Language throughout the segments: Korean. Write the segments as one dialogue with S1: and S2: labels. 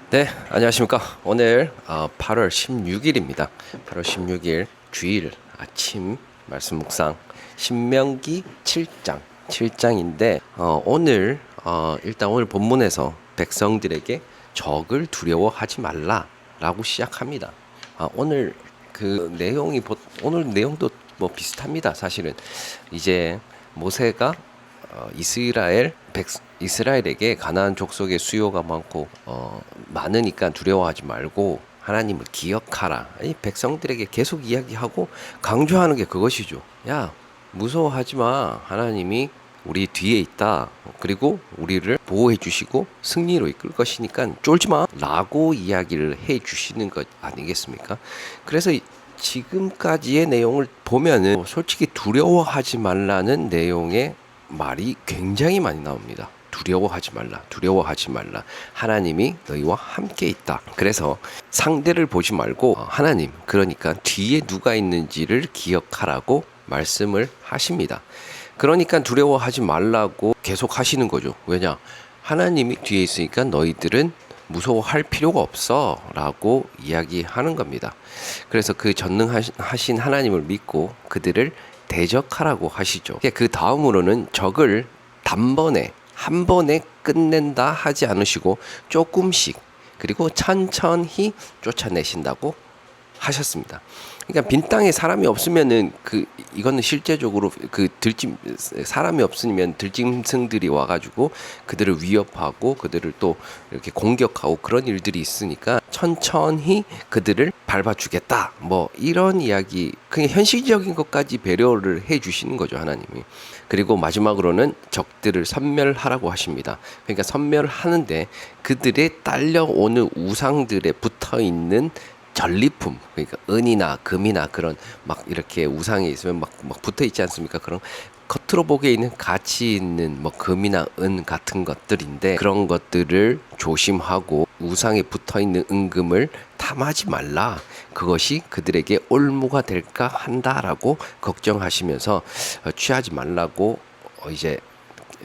S1: 네, 안녕하십니까. 오늘 8월 16일입니다. 8월 16일 주일 아침 말씀 묵상 신명기 7장인데 오늘 일단 오늘 본문에서 백성들에게 적을 두려워하지 말라라고 시작합니다. 오늘 그 내용이 오늘 내용도 뭐 비슷합니다. 사실은 이제 모세가 이스라엘에게 가나안 족속의 수요가 많고 많으니까 두려워하지 말고 하나님을 기억하라. 이 백성들에게 계속 이야기하고 강조하는 게 그것이죠. 야, 무서워하지 마. 하나님이 우리 뒤에 있다. 그리고 우리를 보호해 주시고 승리로 이끌 것이니까 쫄지 마. 라고 이야기를 해 주시는 것 아니겠습니까? 그래서 지금까지의 내용을 보면은 솔직히 두려워하지 말라는 내용의 말이 굉장히 많이 나옵니다. 두려워하지 말라, 두려워하지 말라. 하나님이 너희와 함께 있다. 그래서 상대를 보지 말고 하나님, 그러니까 뒤에 누가 있는지를 기억하라고 말씀을 하십니다. 그러니까 두려워하지 말라고 계속 하시는 거죠. 왜냐? 하나님이 뒤에 있으니까 너희들은 무서워할 필요가 없어 라고 이야기하는 겁니다. 그래서 그 전능하신 하나님을 믿고 그들을 대적하라고 하시죠. 그 다음으로는 적을 단번에 한 번에 끝낸다 하지 않으시고 조금씩 그리고 천천히 쫓아내신다고 하셨습니다. 그러니까 빈 땅에 사람이 없으면은 이거는 실제적으로 사람이 없으면 들짐승들이 와가지고 그들을 위협하고 그들을 또 이렇게 공격하고 그런 일들이 있으니까 천천히 그들을 밟아주겠다. 뭐 이런 이야기, 그냥 현실적인 것까지 배려를 해주시는 거죠, 하나님이. 그리고 마지막으로는 적들을 섬멸하라고 하십니다. 그러니까 섬멸하는데 그들의 딸려오는 우상들에 붙어 있는 전리품, 그러니까 은이나 금이나 그런 막 이렇게 우상에 있으면 막 붙어 있지 않습니까? 그런 겉으로 보기에는 가치 있는 뭐 금이나 은 같은 것들인데 그런 것들을 조심하고 우상에 붙어 있는 은금을 탐하지 말라. 그것이 그들에게 올무가 될까 한다라고 걱정하시면서 취하지 말라고 이제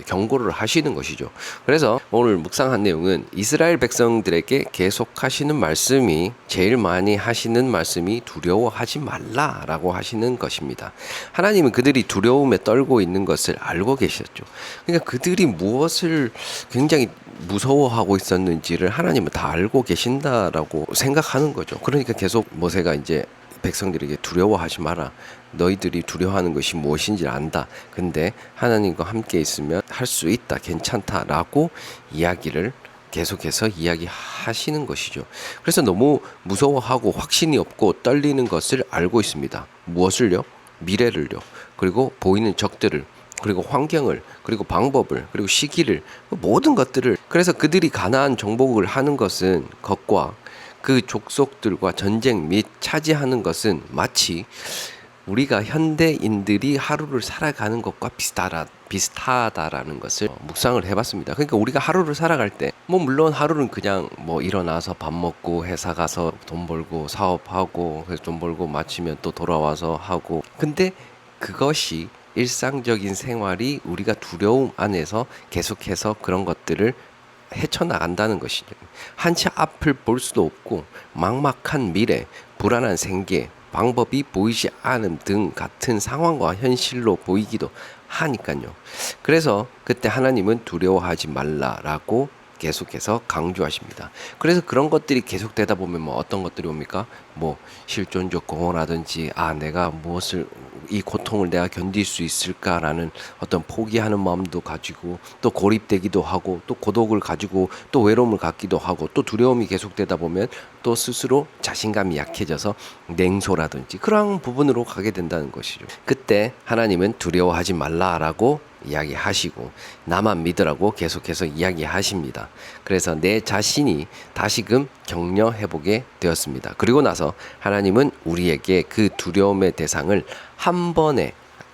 S1: 경고를 하시는 것이죠. 그래서 오늘 묵상한 내용은 이스라엘 백성들에게 계속하시는 말씀이 제일 많이 하시는 말씀이 두려워하지 말라라고 하시는 것입니다. 하나님은 그들이 두려움에 떨고 있는 것을 알고 계셨죠. 그러니까 그들이 무엇을 굉장히 무서워하고 있었는지를 하나님은 다 알고 계신다라고 생각하는 거죠. 그러니까 계속 모세가 이제 백성들에게 두려워하지 마라. 너희들이 두려워하는 것이 무엇인지 안다. 근데 하나님과 함께 있으면 할 수 있다. 괜찮다라고 이야기를 계속해서 이야기하시는 것이죠. 그래서 너무 무서워하고 확신이 없고 떨리는 것을 알고 있습니다. 무엇을요? 미래를요. 그리고 보이는 적들을, 그리고 환경을, 그리고 방법을, 그리고 시기를, 모든 것들을. 그래서 그들이 가나안 정복을 하는 것은 것과 그 족속들과 전쟁 및 차지하는 것은 마치 우리가 현대인들이 하루를 살아가는 것과 비슷하다라는 것을 묵상을 해봤습니다. 그러니까 우리가 하루를 살아갈 때, 뭐 물론 하루는 그냥 뭐 일어나서 밥 먹고 회사 가서 돈 벌고 사업하고 그래서 돈 벌고 마치면 또 돌아와서 하고, 근데 그것이 일상적인 생활이 우리가 두려움 안에서 계속해서 그런 것들을 헤쳐나간다는 것이죠. 한치 앞을 볼 수도 없고 막막한 미래, 불안한 생계, 방법이 보이지 않음 등 같은 상황과 현실로 보이기도 하니까요. 그래서 그때 하나님은 두려워하지 말라라고 계속해서 강조하십니다. 그래서 그런 것들이 계속되다 보면 뭐 어떤 것들이 옵니까? 뭐 실존적 공허라든지 내가 무엇을 이 고통을 내가 견딜 수 있을까라는 어떤 포기하는 마음도 가지고 또 고립되기도 하고 또 고독을 가지고 또 외로움을 갖기도 하고 또 두려움이 계속되다 보면 또 스스로 자신감이 약해져서 냉소라든지 그런 부분으로 가게 된다는 것이죠. 그때 하나님은 두려워하지 말라라고 이야기하시고 나만 믿으라고 계속해서 이야기하십니다. 그래서 내 자신이 다시금 격려해보게 되었습니다. 그리고 나서 하나님은 우리에게 그 두려움의 대상을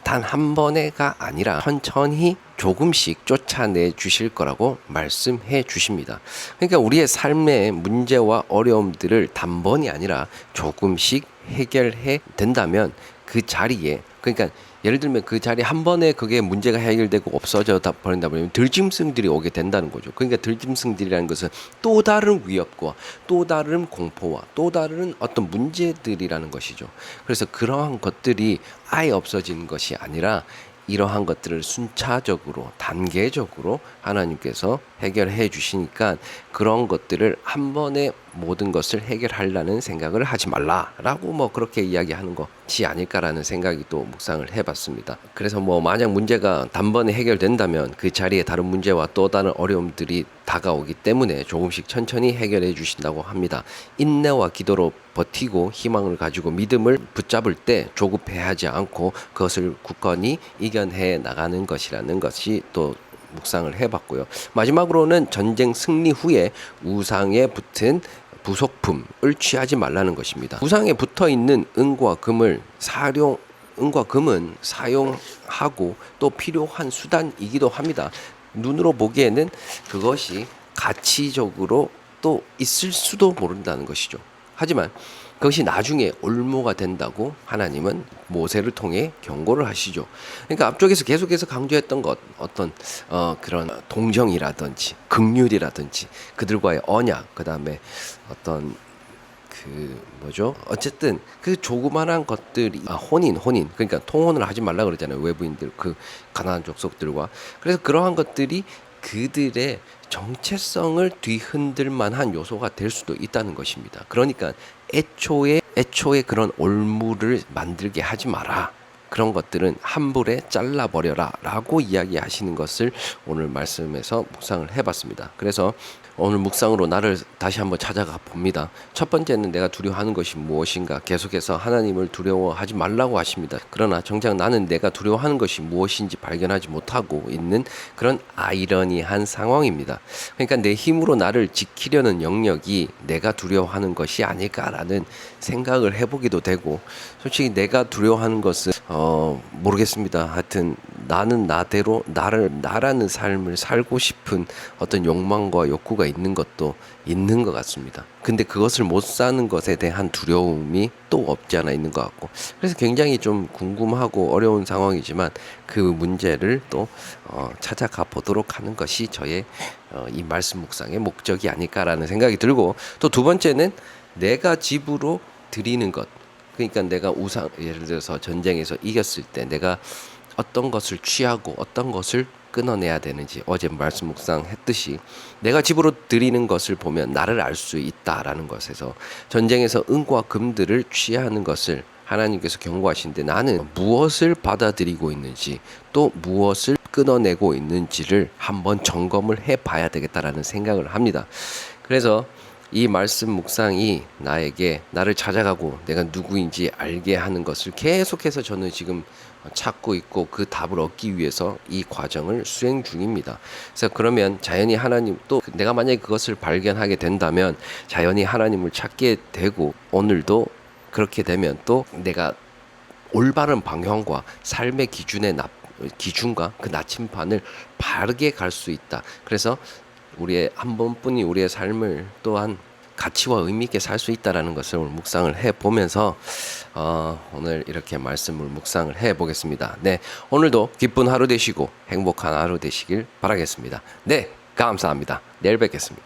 S1: 단 한 번에가 아니라 천천히 조금씩 쫓아내 주실 거라고 말씀해 주십니다. 그러니까 우리의 삶의 문제와 어려움들을 단번이 아니라 조금씩 해결해 된다면 그 자리에, 그러니까 예를 들면 그 자리 한 번에 그게 문제가 해결되고 없어져 버린다 보면 들짐승들이 오게 된다는 거죠. 그러니까 들짐승들이라는 것은 또 다른 위협과 또 다른 공포와 또 다른 어떤 문제들이라는 것이죠. 그래서 그러한 것들이 아예 없어지는 것이 아니라 이러한 것들을 순차적으로 단계적으로 하나님께서 해결해 주시니까 그런 것들을 한 번에 모든 것을 해결하려는 생각을 하지 말라라고 뭐 그렇게 이야기하는 것이 아닐까라는 생각이 또 묵상을 해봤습니다. 그래서 뭐 만약 문제가 단번에 해결된다면 그 자리에 다른 문제와 또 다른 어려움들이 다가오기 때문에 조금씩 천천히 해결해 주신다고 합니다. 인내와 기도로 버티고 희망을 가지고 믿음을 붙잡을 때 조급해하지 않고 그것을 굳건히 이겨내 나가는 것이라는 것이 또 묵상을 해봤고요. 마지막으로는 전쟁 승리 후에 우상에 붙은 부속품을 취하지 말라는 것입니다. 우상에 붙어 있는 은과 금은 사용하고 또 필요한 수단이기도 합니다. 눈으로 보기에는 그것이 가치적으로 또 있을 수도 모른다는 것이죠. 하지만 그것이 나중에 올무가 된다고 하나님은 모세를 통해 경고를 하시죠. 그러니까 앞쪽에서 계속해서 강조했던 것, 어떤 그런 동정이라든지 긍휼이라든지 그들과의 언약, 그다음에 어떤 어쨌든 그 조그만한 것들이 혼인 그러니까 통혼을 하지 말라 그러잖아요. 외부인들 그 가나안 족속들과. 그래서 그러한 것들이 그들의 정체성을 뒤흔들 만한 요소가 될 수도 있다는 것입니다. 그러니까 애초에 그런 올무를 만들게 하지 마라. 그런 것들은 한 불에 잘라버려라 라고 이야기하시는 것을 오늘 말씀에서 묵상을 해봤습니다. 그래서 오늘 묵상으로 나를 다시 한번 찾아가 봅니다. 첫 번째는 내가 두려워하는 것이 무엇인가, 계속해서 하나님을 두려워하지 말라고 하십니다. 그러나 정작 나는 내가 두려워하는 것이 무엇인지 발견하지 못하고 있는 그런 아이러니한 상황입니다. 그러니까 내 힘으로 나를 지키려는 영역이 내가 두려워하는 것이 아닐까라는 생각을 해보기도 되고, 솔직히 내가 두려워하는 것은 모르겠습니다. 하여튼 나는 나대로 나라는 삶을 살고 싶은 어떤 욕망과 욕구가 있는 것도 있는 것 같습니다. 근데 그것을 못 사는 것에 대한 두려움이 또 없지 않아 있는 것 같고, 그래서 굉장히 좀 궁금하고 어려운 상황이지만 그 문제를 또 찾아가 보도록 하는 것이 저의 이 말씀 묵상의 목적이 아닐까라는 생각이 들고, 또 두 번째는 내가 집으로 드리는 것. 그러니까 내가 예를 들어서 전쟁에서 이겼을 때 내가 어떤 것을 취하고 어떤 것을 끊어내야 되는지, 어제 말씀 묵상했듯이 내가 집으로 드리는 것을 보면 나를 알 수 있다라는 것에서 전쟁에서 은과 금들을 취하는 것을 하나님께서 경고하시는데, 나는 무엇을 받아들이고 있는지 또 무엇을 끊어내고 있는지를 한번 점검을 해봐야 되겠다라는 생각을 합니다. 그래서 이 말씀 묵상이 나에게 나를 찾아가고 내가 누구인지 알게 하는 것을 계속해서 저는 지금 찾고 있고 그 답을 얻기 위해서 이 과정을 수행 중입니다. 그래서 그러면 자연히 하나님, 또 내가 만약에 그것을 발견하게 된다면 자연히 하나님을 찾게 되고, 오늘도 그렇게 되면 또 내가 올바른 방향과 삶의 기준과 그 나침반을 바르게 갈 수 있다. 그래서 우리의 한 번뿐인 우리의 삶을 또한 가치와 의미 있게 살 수 있다라는 것을 오늘 묵상을 해보면서 오늘 이렇게 말씀을 묵상을 해보겠습니다. 네, 오늘도 기쁜 하루 되시고 행복한 하루 되시길 바라겠습니다. 네, 감사합니다. 내일 뵙겠습니다.